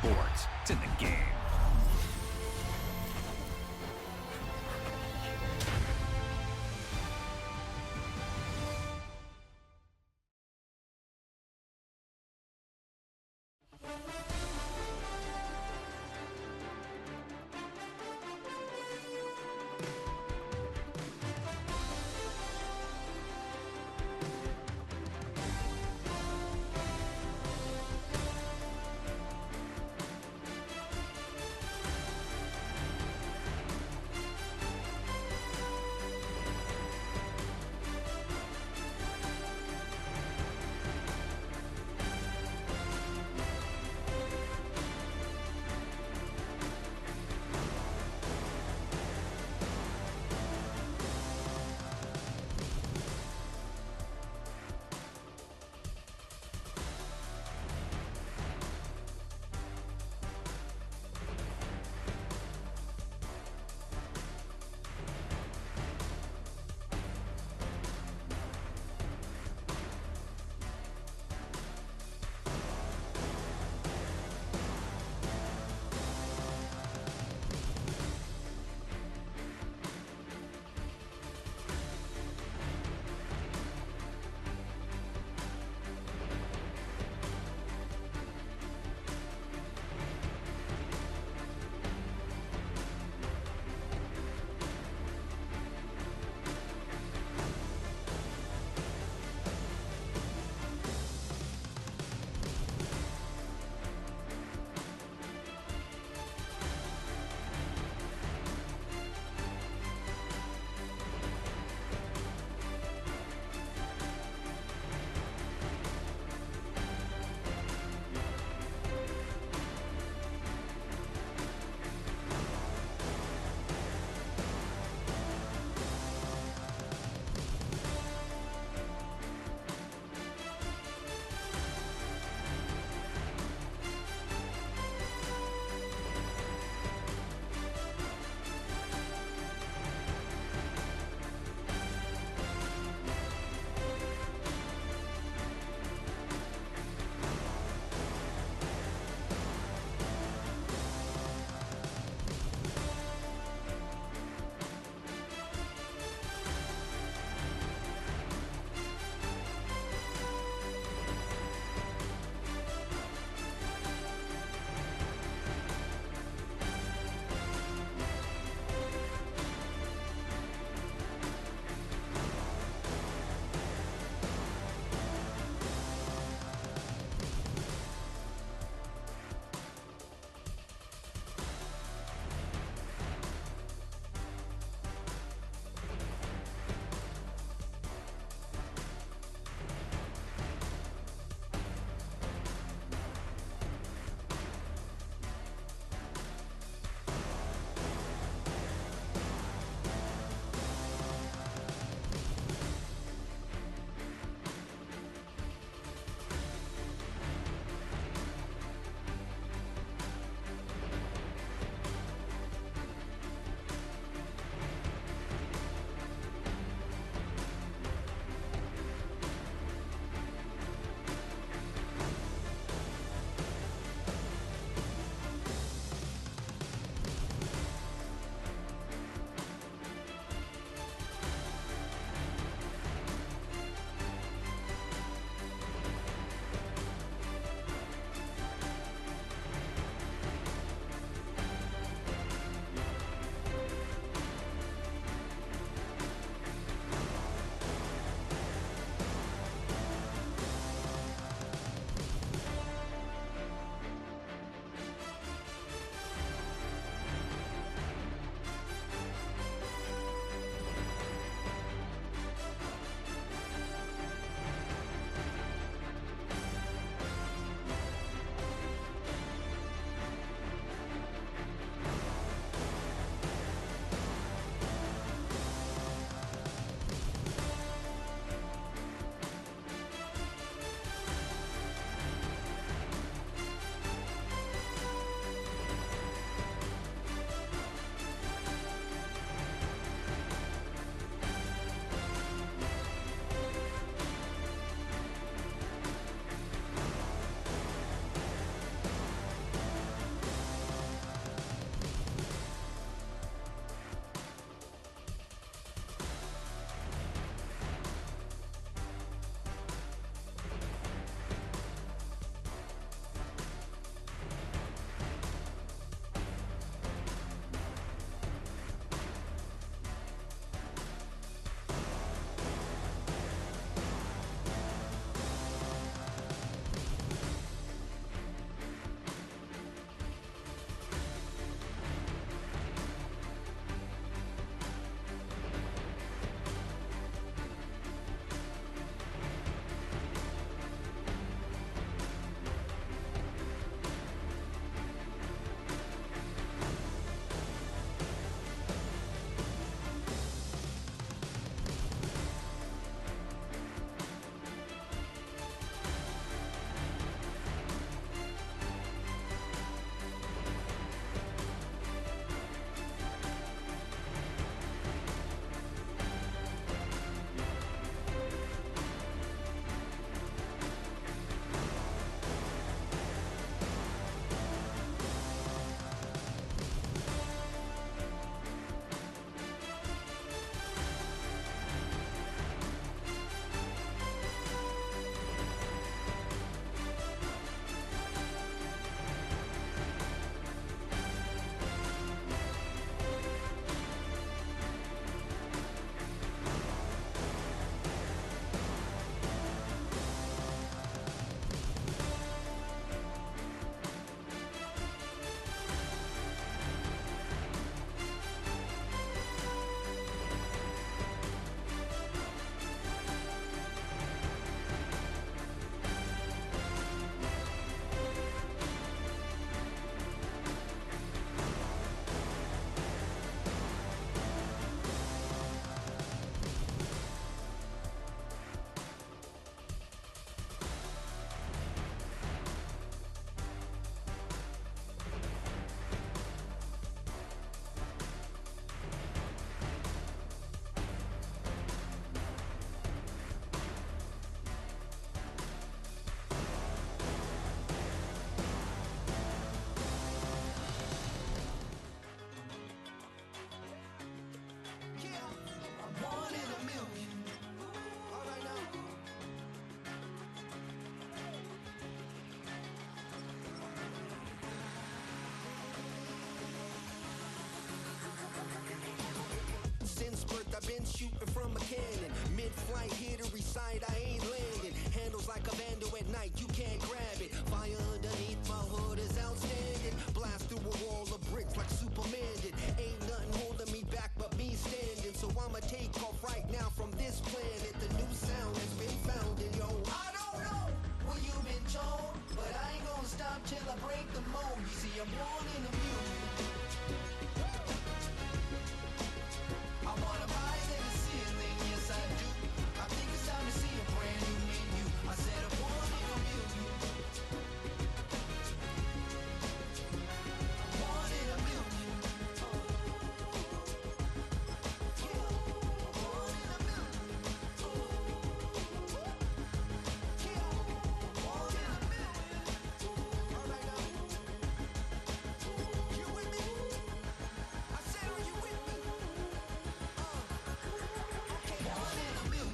sports. It's in the game. I've been shooting from a cannon. Mid-flight, here to recite, I ain't landing. Handles like a vandal at night, you can't grab it. Fire underneath my hood is outstanding. Blast through a wall of bricks like Superman did. Ain't nothing holding me back but me standing. So I'ma take off right now from this planet. The new sound has been found in yo. I don't know what you've been told, but I ain't gonna stop till I break the mold. You see, I'm born in a mule. I wanna rise in the ceiling, yes I do. I think it's time to see a brand new menu. I said I'm born in a mule. Born in a mule. Born in a mule. Born in a mule. All right now. You with me? I said, are you with me?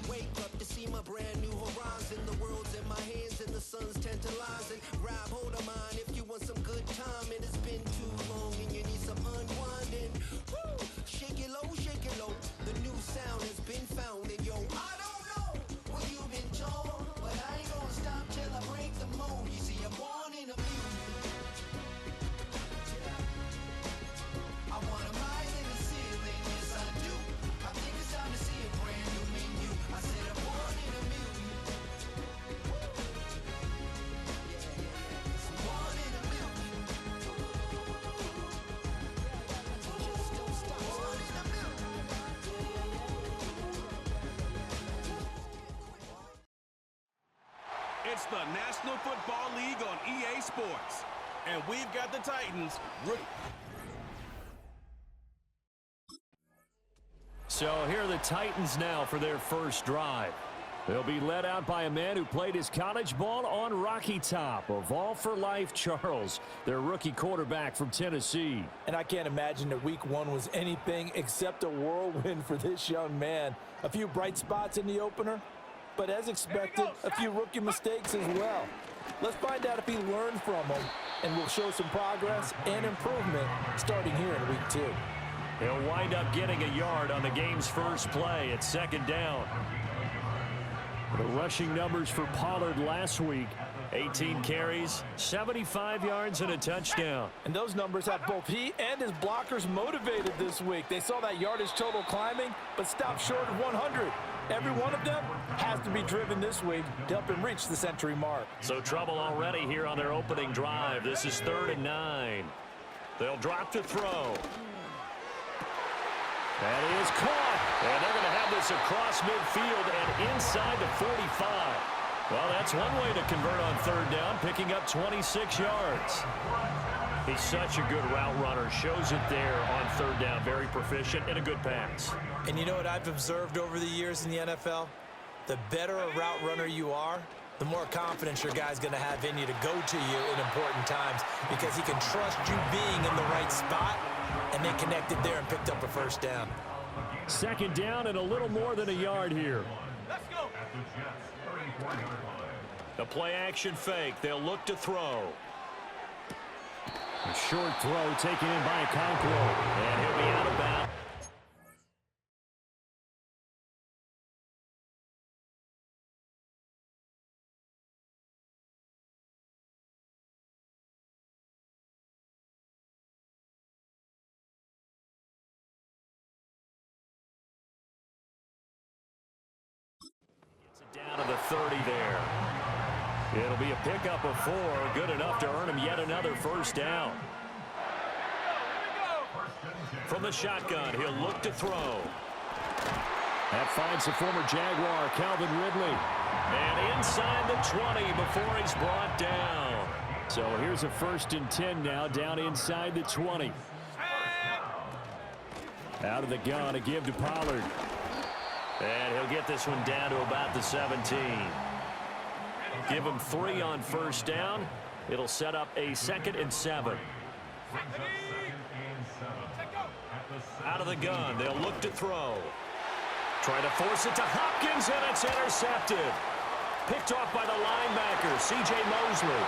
Wake up to see my brand new horizon. The world's in my hands and the sun's tantalizing. Grab hold of mine if you want some good time. And it's been too long and you need some unwinding. Woo! Shake it low, shake it low. The new sound has been found. And yo, I don't know what you've been told, but I ain't gonna stop till I break the mold. You see, I'm born in a mule. I wanna rise in the ceiling, yes I do. I think it's time to see a brand new menu. I said I'm born in a mule. Born in a mule. Just don't stop. Born in a mule. It's the National Football League on EA Sports. And we've got the Titans. So here are the Titans now for their first drive. They'll be led out by a man who played his college ball on Rocky Top. Of All for Life, Charles, their rookie quarterback from Tennessee. And I can't imagine that week one was anything except a whirlwind for this young man. A few bright spots in the opener, but as expected, a few rookie mistakes as well. Let's find out if he learned from them, and we'll show some progress and improvement starting here in week 2. He'll wind up getting a yard on the game's first play at second down. The rushing numbers for Pollard last week, 18 carries, 75 yards, and a touchdown. And those numbers have both he and his blockers motivated this week. They saw that yardage total climbing, but stopped short of 100. Every one of them has to be driven this week to help him reach the century mark. So trouble already here on their opening drive. This is 3rd and 9. They'll drop to throw. That is caught. And they're going to have this across midfield and inside the 45. Well, that's one way to convert on 3rd down, picking up 26 yards. He's such a good route runner. Shows it there on 3rd down. Very proficient and a good pass. And you know what I've observed over the years in the NFL? The better a route runner you are, the more confidence your guy's going to have in you to go to you in important times because he can trust you being in the right spot, and they connected there and picked up a first down. 2nd down and a little more than a yard here. Let's go. The play action fake. They'll look to throw. A short throw taken in by Okonkwo. And he'll be out of bounds. Down to the 30 there. It'll be a pickup of 4, good enough to earn him yet another first down. From the shotgun, he'll look to throw. That finds the former Jaguar, Calvin Ridley. And inside the 20 before he's brought down. So here's a 1st and 10 now, down inside the 20. Out of the gun, a give to Pollard. And he'll get this one down to about the 17. Give him 3 on 1st down. It'll set up a 2nd and 7. Out of the gun, they'll look to throw. Trying to force it to Hopkins, and it's intercepted. Picked off by the linebacker, C.J. Mosley.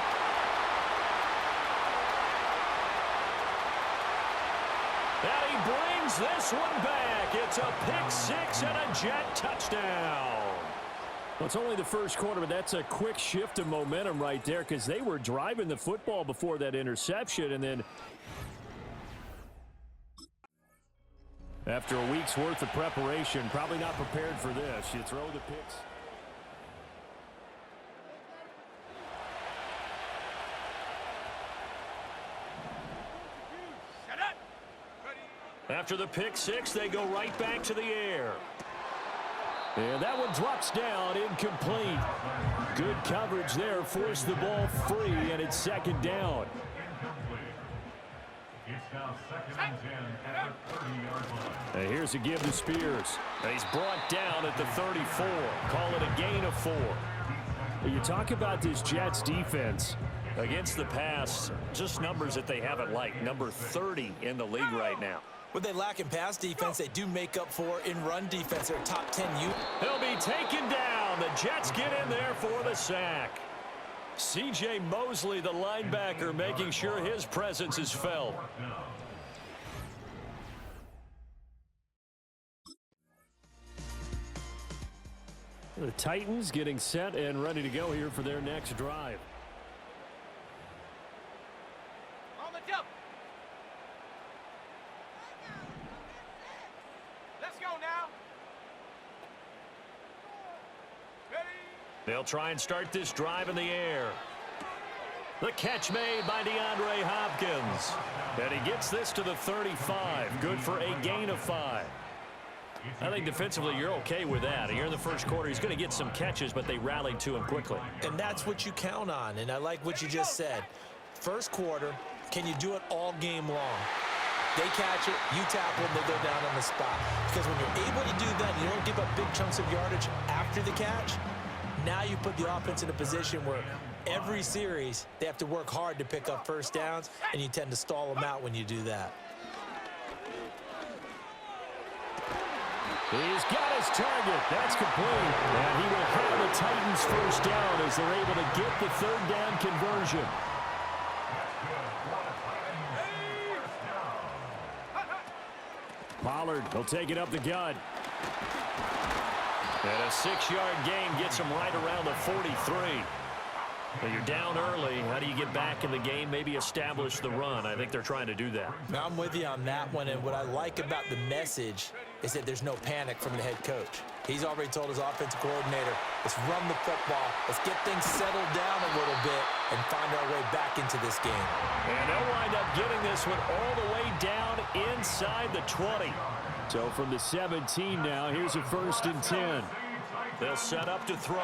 And he brings runs this one back. It's a pick six and a Jet touchdown. Well, it's only the first quarter, but that's a quick shift of momentum right there because they were driving the football before that interception, and then after a week's worth of preparation, probably not prepared for this. You throw the picks. After the pick six, they go right back to the air. And that one drops down, incomplete. Good coverage there, forced the ball free, and it's second down. And here's a give to Spears. And he's brought down at the 34. Call it a gain of 4. You talk about this Jets defense against the pass, just numbers that they haven't liked. Number 30 in the league right now. What they lack in pass defense, they do make up for in run defense. They're top 10 unit. He'll be taken down. The Jets get in there for the sack. C.J. Mosley, the linebacker, making sure his presence is felt. The Titans getting set and ready to go here for their next drive. On the jump. Let's go now. Ready. They'll try and start this drive in the air. The catch made by DeAndre Hopkins. And he gets this to the 35. Good for a gain of 5. I think defensively you're okay with that. Here in the first quarter, he's going to get some catches, but they rallied to him quickly. And that's what you count on, and I like what you just said. First quarter, can you do it all game long? They catch it, you tackle them, they go down on the spot. Because when you're able to do that, you don't give up big chunks of yardage after the catch, now you put the offense in a position where every series they have to work hard to pick up first downs, and you tend to stall them out when you do that. He's got his target. That's complete. And he will have the Titans first down as they're able to get the third down conversion. Pollard will take it up the gut. And a 6-yard gain gets him right around the 43. Well, you're down early. How do you get back in the game? Maybe establish the run. I think they're trying to do that. Now, I'm with you on that one, and what I like about the message is that there's no panic from the head coach. He's already told his offensive coordinator, let's run the football, let's get things settled down a little bit and find our way back into this game. And they'll wind up getting this one all the way down inside the 20. So from the 17 now, here's a 1st and 10. They'll set up to throw.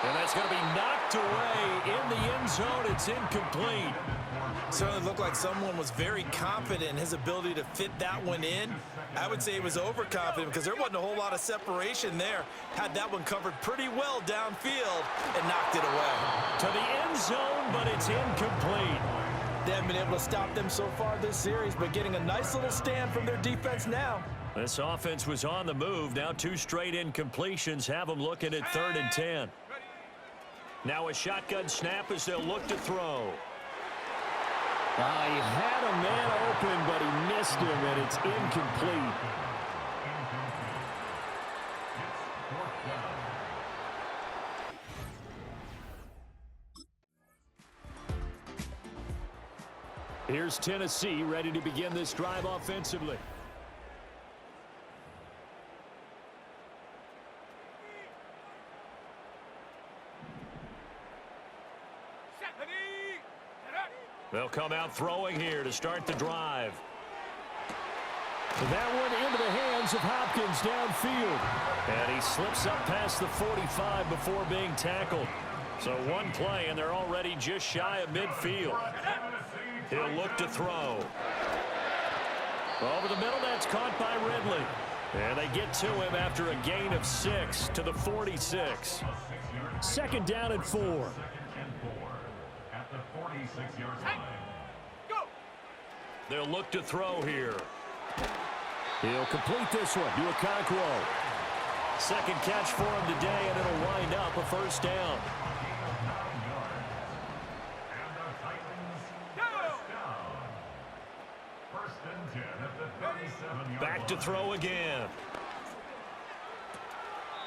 And that's going to be knocked away in the end zone. It's incomplete. Certainly looked like someone was very confident in his ability to fit that one in. I would say he was overconfident because there wasn't a whole lot of separation there. Had that one covered pretty well downfield and knocked it away. To the end zone, but it's incomplete. They haven't been able to stop them so far this series, but getting a nice little stand from their defense now. This offense was on the move. Now 2 straight incompletions have them looking at 3rd and 10. Now a shotgun snap as they'll look to throw. He had a man open, but he missed him, and it's incomplete. Here's Tennessee ready to begin this drive offensively. They'll come out throwing here to start the drive. That one into the hands of Hopkins downfield. And he slips up past the 45 before being tackled. So one play, and they're already just shy of midfield. He'll look to throw. Over the middle, that's caught by Ridley. And they get to him after a gain of 6 to the 46. 2nd down and 4. They'll look to throw here. He'll complete this one to Okonkwo. 2nd catch for him today, and it'll wind up a 1st down. Back to throw again.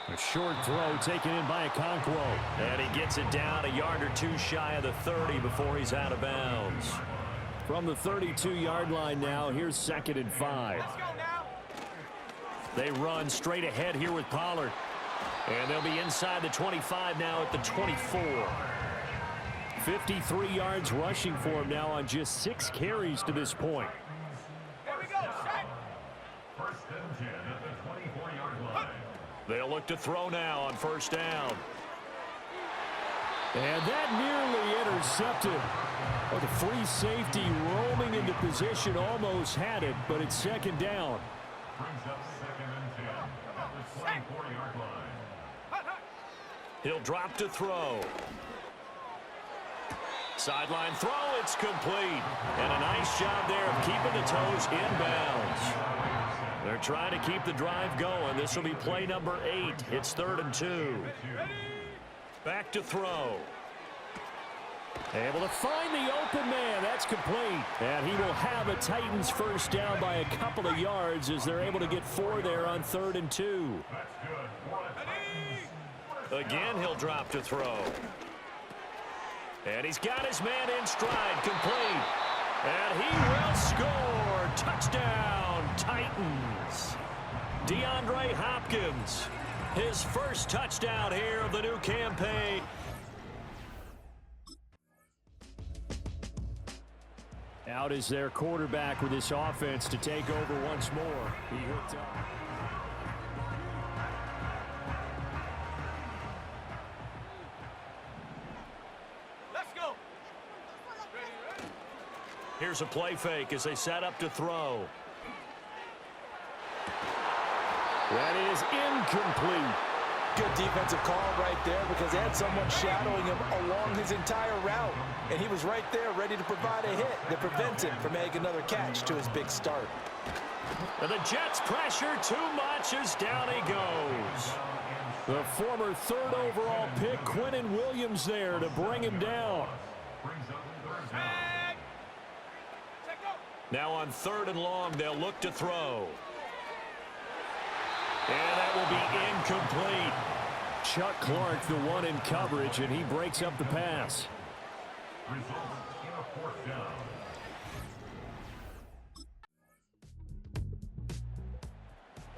A short throw taken in by Okonkwo. And he gets it down a yard or two shy of the 30 before he's out of bounds. From the 32-yard line now, here's 2nd and 5. Let's go now. They run straight ahead here with Pollard. And they'll be inside the 25 now at the 24. 53 yards rushing for him now on just 6 carries to this point. There we go. Set. First and 10 at the 24-yard line. They'll look to throw now on 1st down. And that nearly intercepted. Well, the free safety roaming into position almost had it, but it's 2nd down. Brings up 2nd and 10 at the 24-yard line. He'll drop to throw. Sideline throw, it's complete. And a nice job there of keeping the toes inbounds. They're trying to keep the drive going. This will be play number 8. It's 3rd and 2. Back to throw. Able to find the open man. That's complete. And he will have a Titans 1st down by a couple of yards as they're able to get 4 there on 3rd and 2. Again, he'll drop to throw. And he's got his man in stride, complete. And he will score. Touchdown, Titans. DeAndre Hopkins, his first touchdown here of the new campaign. Out is their quarterback with this offense to take over once more. He hooked up. Let's go. Here's a play fake as they set up to throw. That is incomplete. Good defensive call right there because they had someone shadowing him along his entire route. And he was right there ready to provide a hit that prevents him from making another catch to his big start. And the Jets pressure too much as down he goes. The former 3rd overall pick, Quinnen Williams, there to bring him down. Now on 3rd and long, they'll look to throw. And that will be incomplete. Chuck Clark, the one in coverage, and he breaks up the pass. Results in a 4th down.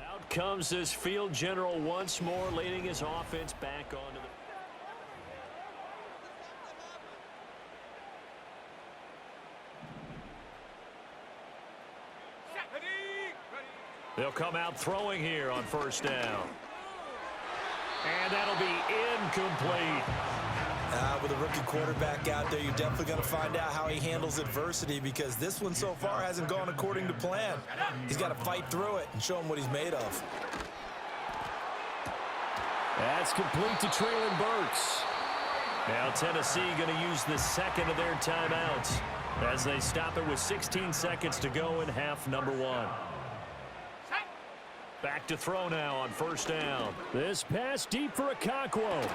Out comes this field general once more, leading his offense back onto the... They'll come out throwing here on 1st down. And that'll be incomplete. With a rookie quarterback out there, you're definitely going to find out how he handles adversity because this one so far hasn't gone according to plan. He's got to fight through it and show him what he's made of. That's complete to Traylon Burks. Now Tennessee going to use the 2nd of their timeouts as they stop it with 16 seconds to go in half number 1. Back to throw now on 1st down. This pass deep for Okonkwo.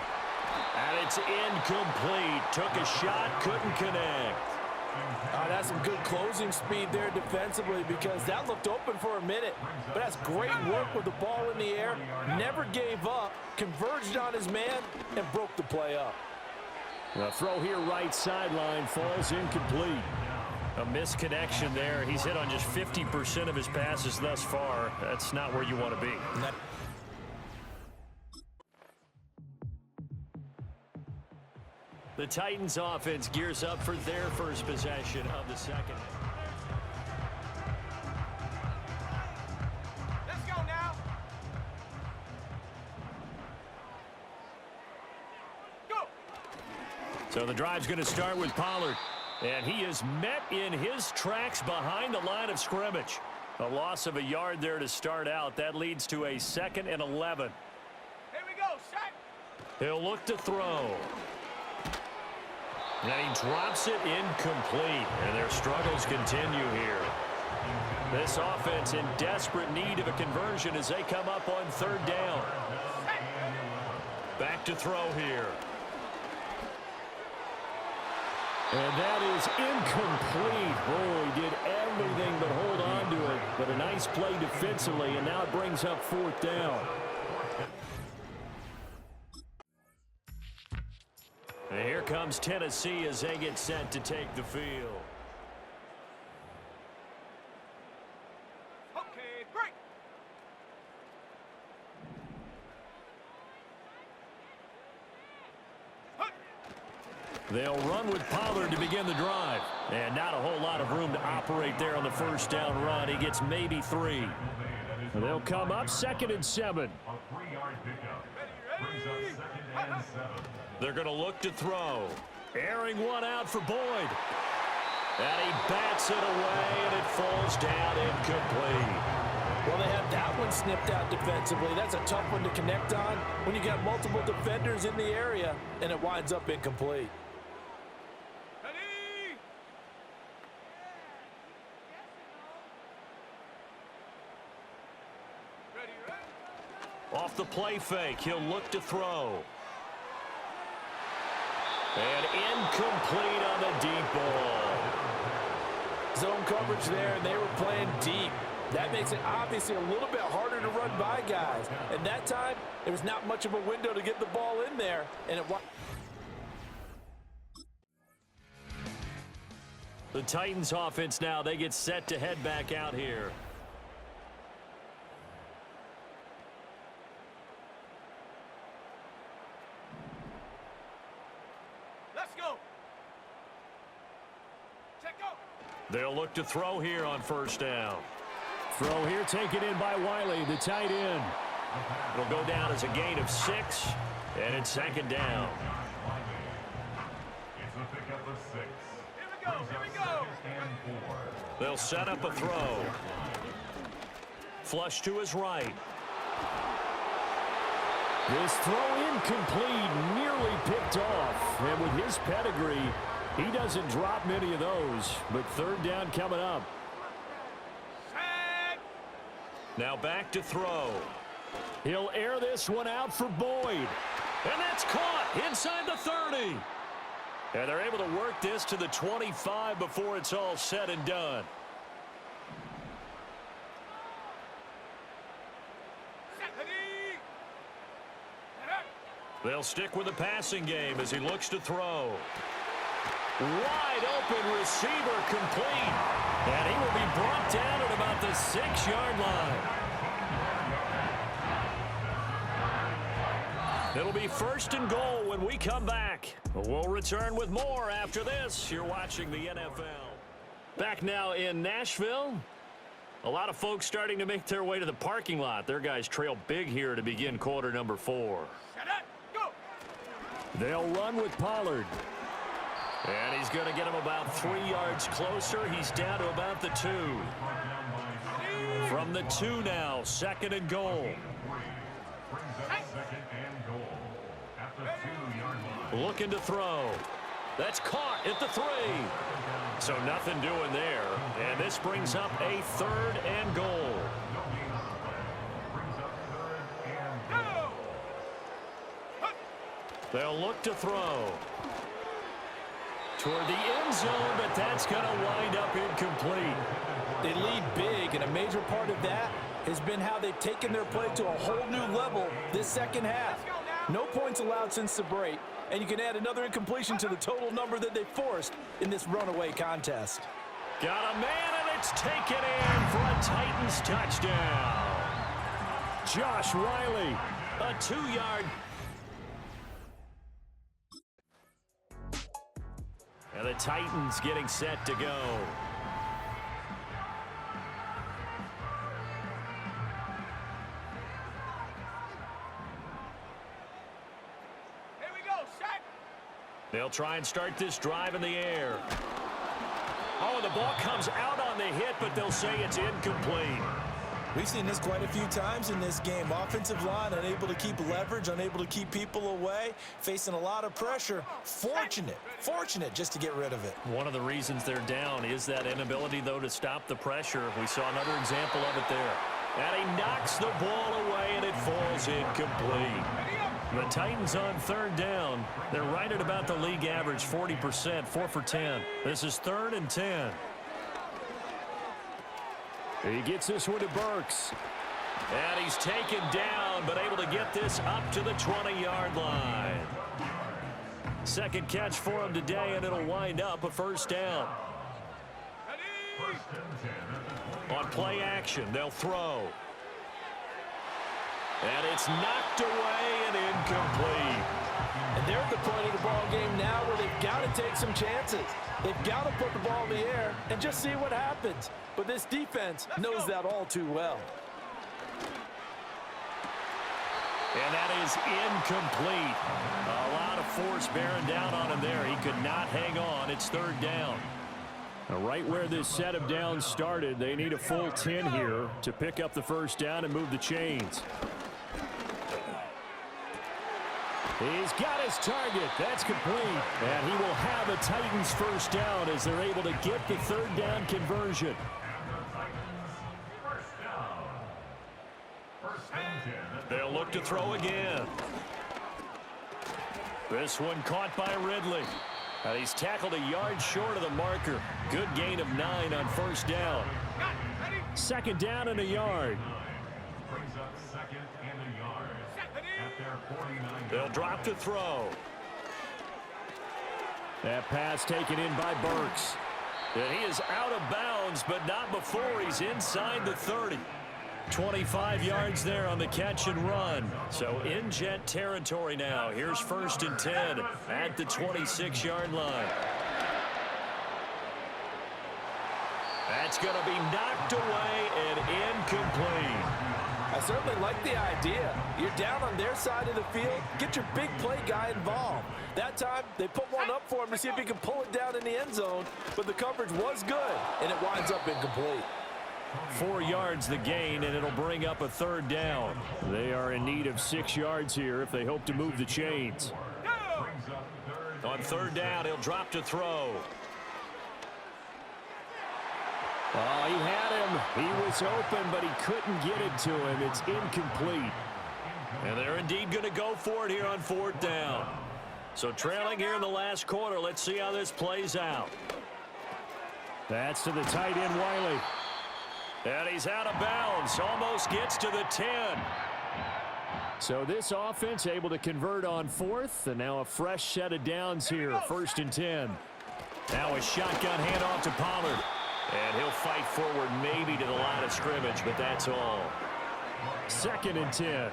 And it's incomplete. Took a shot, couldn't connect. That's some good closing speed there defensively because that looked open for a minute. But that's great work with the ball in the air. Never gave up, converged on his man, and broke the play up. The throw here right sideline falls incomplete. A misconnection there. He's hit on just 50% of his passes thus far. That's not where you want to be. The Titans offense gears up for their first possession of the 2nd. Let's go now. Go. So the drive's going to start with Pollard. And he is met in his tracks behind the line of scrimmage. A loss of a yard there to start out. That leads to a 2nd and 11. Here we go. Set. He'll look to throw. And he drops it incomplete. And their struggles continue here. This offense in desperate need of a conversion as they come up on 3rd down. Back to throw here. And that is incomplete. Oh, he did everything but hold on to it. But a nice play defensively, and now it brings up 4th down. And here comes Tennessee as they get set to take the field. Okay, break. They'll run with Pollard to begin the drive. And not a whole lot of room to operate there on the first down run. He gets maybe 3. They'll come up 2nd and 7. A 3-yard pickup. Brings up 2nd and 7. They're going to look to throw. Airing one out for Boyd. And he bats it away, and it falls down incomplete. Well, they have that one snipped out defensively. That's a tough one to connect on when you got multiple defenders in the area, and it winds up incomplete. Ready? Ready, ready. Off the play fake, he'll look to throw. And incomplete on the deep ball. Zone coverage there, and they were playing deep. That makes it obviously a little bit harder to run by guys. And that time, there was not much of a window to get the ball in there. And it. The Titans offense now, they get set to head back out here. Let's go. Check go. They'll look to throw here on 1st down. Throw here taken in by Wiley, the tight end. It'll go down as a gain of 6, and it's 2nd down. It's a pickup of 6. Here we go. Here we go. 2nd and 4. They'll set up a throw. Flush to his right. This throw incomplete, nearly picked off. And with his pedigree, he doesn't drop many of those. But 3rd down coming up. Set. Now back to throw. He'll air this one out for Boyd. And that's caught inside the 30. And they're able to work this to the 25 before it's all said and done. Ready. They'll stick with the passing game as he looks to throw. Wide open receiver complete. And he will be brought down at about the 6-yard line. It'll be 1st and goal when we come back. We'll return with more after this. You're watching the NFL. Back now in Nashville. A lot of folks starting to make their way to the parking lot. Their guys trail big here to begin quarter number 4. Set up. Go. They'll run with Pollard. And he's going to get him about 3 yards closer. He's down to about the 2. From the 2 now, 2nd and goal. Brings up 2nd and goal at the 2-yard line. Looking to throw. That's caught at the 3. So nothing doing there. And this brings up a 3rd and goal. Brings up 3rd and goal. They'll look to throw. Toward the end zone, but that's going to wind up incomplete. They lead big, and a major part of that has been how they've taken their play to a whole new level this 2nd half. No points allowed since the break, and you can add another incompletion to the total number that they forced in this runaway contest. Got a man, and it's taken in for a Titans touchdown. Josh Wiley, a 2-yard. And the Titans getting set to go. Here we go. Set. They'll try and start this drive in the air. Oh, the ball comes out on the hit, but they'll say it's incomplete. We've seen this quite a few times in this game. Offensive line unable to keep leverage, unable to keep people away, facing a lot of pressure. Fortunate just to get rid of it. One of the reasons they're down is that inability, though, to stop the pressure. We saw another example of it there. And he knocks the ball away, and it falls incomplete. Ready up. The Titans on third down. They're right at about the league average, 40%, 4 for 10. This is 3rd and 10. He gets this one to Burks. And he's taken down, but able to get this up to the 20-yard line. Second catch for him today, and it'll wind up a first down. On play action, they'll throw. And it's knocked away and incomplete. And they're at the point of the ball game now where they've got to take some chances. They've got to put the ball in the air and just see what happens. But this defense knows that all too well. And that is incomplete. A lot of force bearing down on him there. He could not hang on. It's 3rd down. Now, right where this set of downs started, they need a full 10 here to pick up the first down and move the chains. He's got his target. That's complete. And he will have a Titans first down as they're able to get the 3rd down conversion. They'll look to throw again. This one caught by Ridley. And he's tackled a yard short of the marker. Good gain of 9 on first down. 2nd down and a yard. Brings up 2nd and a yard. At their 49. They'll drop to throw. That pass taken in by Burks. And he is out of bounds, but not before he's inside the 30. 25 yards there on the catch and run. So in Jet territory now. Here's 1st and 10 at the 26-yard line. That's going to be knocked away and incomplete. I certainly like the idea. You're down on their side of the field. Get your big play guy involved. That time, they put one up for him to see if he can pull it down in the end zone. But the coverage was good, and it winds up incomplete. 4 yards the gain, and it'll bring up a 3rd down. They are in need of 6 yards here if they hope to move the chains. On 3rd down, he'll drop to throw. Oh, he had him. He was open, but he couldn't get it to him. It's incomplete. And they're indeed going to go for it here on 4th down. So trailing here in the last quarter. Let's see how this plays out. That's to the tight end, Wiley. And he's out of bounds. Almost gets to the 10. So this offense able to convert on 4th. And now a fresh set of downs here. 1st and 10. Now a shotgun handoff to Pollard. And he'll fight forward maybe to the line of scrimmage, but that's all. 2nd and 10.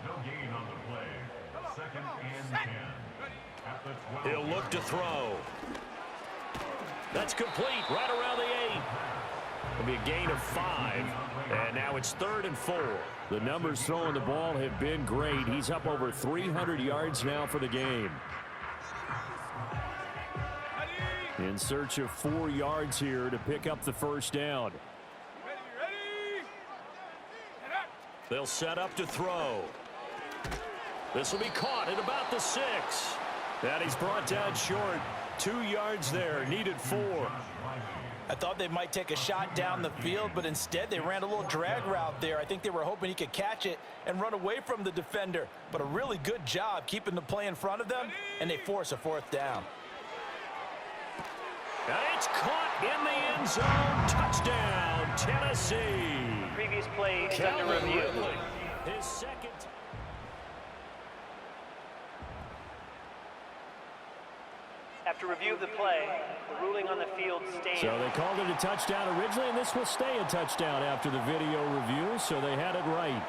No gain on the play. 2nd and 10. At the 12. He'll look to throw. That's complete right around the 8. It'll be a gain of 5. And now it's 3rd and 4. The numbers throwing the ball have been great. He's up over 300 yards now for the game. In search of 4 yards here to pick up the first down. They'll set up to throw. This will be caught at about the 6. And he's brought down short. 2 yards there, needed 4. I thought they might take a shot down the field, but instead they ran a little drag route there. I think they were hoping he could catch it and run away from the defender. But a really good job keeping the play in front of them, and they force a 4th down. And it's caught in the end zone. Touchdown, Tennessee. Previous play is under review. Ridley, his 2nd. After review of the play, the ruling on the field stands. So they called it a touchdown originally, and this will stay a touchdown after the video review, so they had it right.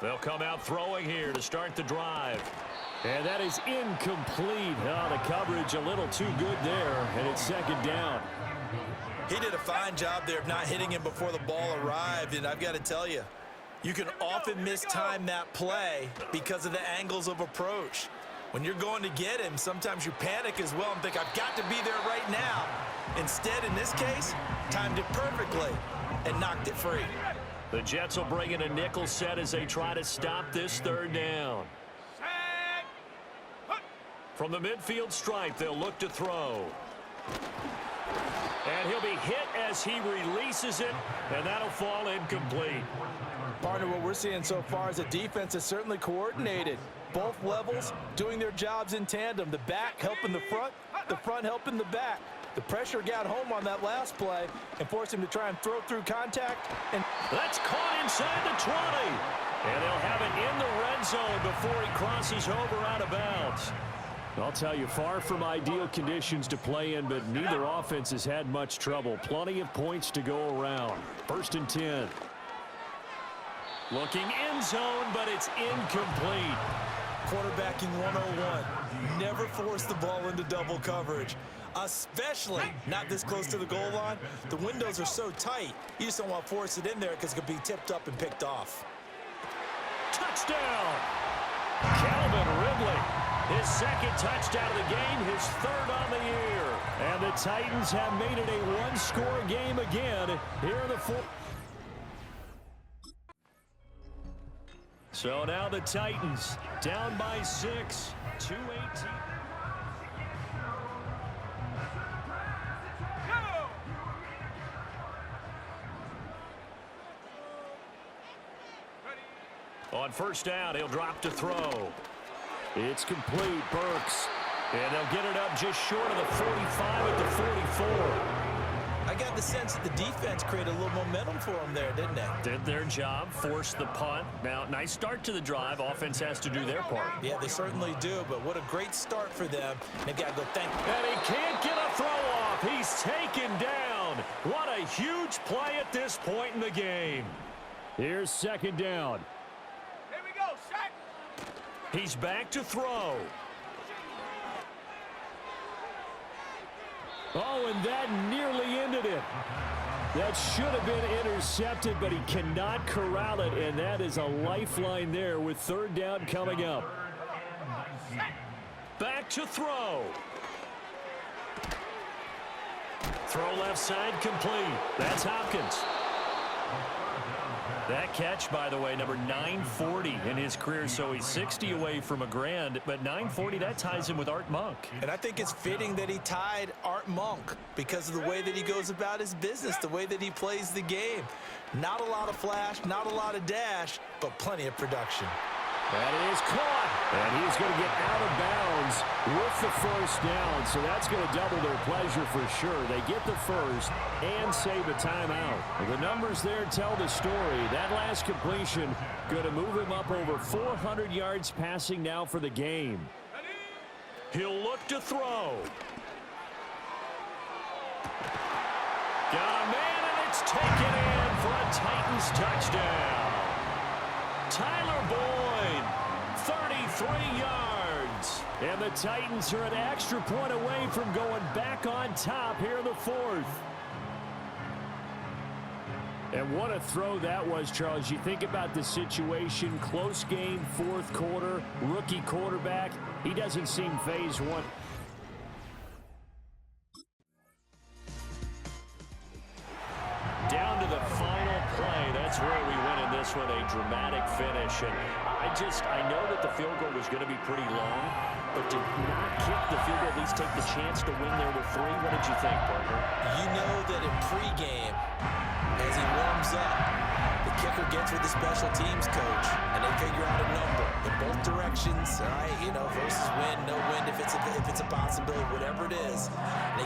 They'll come out throwing here to start the drive. And that is incomplete. Oh, the coverage a little too good there, and it's 2nd down. He did a fine job there of not hitting him before the ball arrived, and I've got to tell you, you can often mistime that play because of the angles of approach. When you're going to get him, sometimes you panic as well and think, I've got to be there right now. Instead, in this case, timed it perfectly. and knocked it free. The Jets will bring in a nickel set as they try to stop this third down. From the midfield stripe, they'll look to throw. And he'll be hit as he releases it, and that'll fall incomplete. Partner, what we're seeing so far is the defense is certainly coordinated. Both levels doing their jobs in tandem. The back helping the front helping the back. The pressure got home on that last play and forced him to try and throw through contact. And that's caught inside the 20. And they'll have it in the red zone before he crosses over out of bounds. I'll tell you, far from ideal conditions to play in, but neither offense has had much trouble. Plenty of points to go around. 1st and 10. Looking end zone, but it's incomplete. Quarterbacking 101. Never force the ball into double coverage, especially not this close to the goal line. The windows are so tight, you just don't want to force it in there because it could be tipped up and picked off. Touchdown! Calvin Ridley. His 2nd touchdown of the game, his 3rd on the year. And the Titans have made it a one-score game again here in the 4th. So now the Titans down by 6, 2:18. On 1st down, he'll drop to throw. It's complete, Burks. And they'll get it up just short of the 45 at the 44. I got the sense that the defense created a little momentum for them there, didn't they? Did their job, forced the punt. Now, nice start to the drive. Offense has to do their part. Yeah, they certainly do, but what a great start for them. They've got to go thank them. And he can't get a throw off. He's taken down. What a huge play at this point in the game. Here's 2nd down. Here we go, Shaq. He's back to throw. Oh, and that nearly ended it. That should have been intercepted, but he cannot corral it, and that is a lifeline there with 3rd down coming up. Back to throw. Throw left side complete. That's Hopkins. That catch, by the way, number 940 in his career, so he's 60 away from a grand, but 940, that ties him with Art Monk. And I think it's fitting that he tied Art Monk because of the way that he goes about his business, the way that he plays the game. Not a lot of flash, not a lot of dash, but plenty of production. That is caught, and he's going to get out of bounds with the 1st down, so that's going to double their pleasure for sure. They get the 1st and save a timeout. The numbers there tell the story. That last completion going to move him up over 400 yards passing now for the game. He'll look to throw. Got a man, and it's taken in for a Titans touchdown. Tyler Boyd, 33 yards. And the Titans are an extra point away from going back on top here in the 4th. And what a throw that was, Charles. You think about the situation, close game, 4th quarter, rookie quarterback. He doesn't seem phased one. Down to the final play. That's where we win in this one, a dramatic finish. And I know that the field goal was going to be pretty long, but to not kick the field goal, at least take the chance to win there with 3. What did you think, partner? You know that in pregame, as he warms up, the kicker gets with the special teams coach, and they figure out a number in both directions. All right, versus win, no win, if it's a possibility, whatever it is. They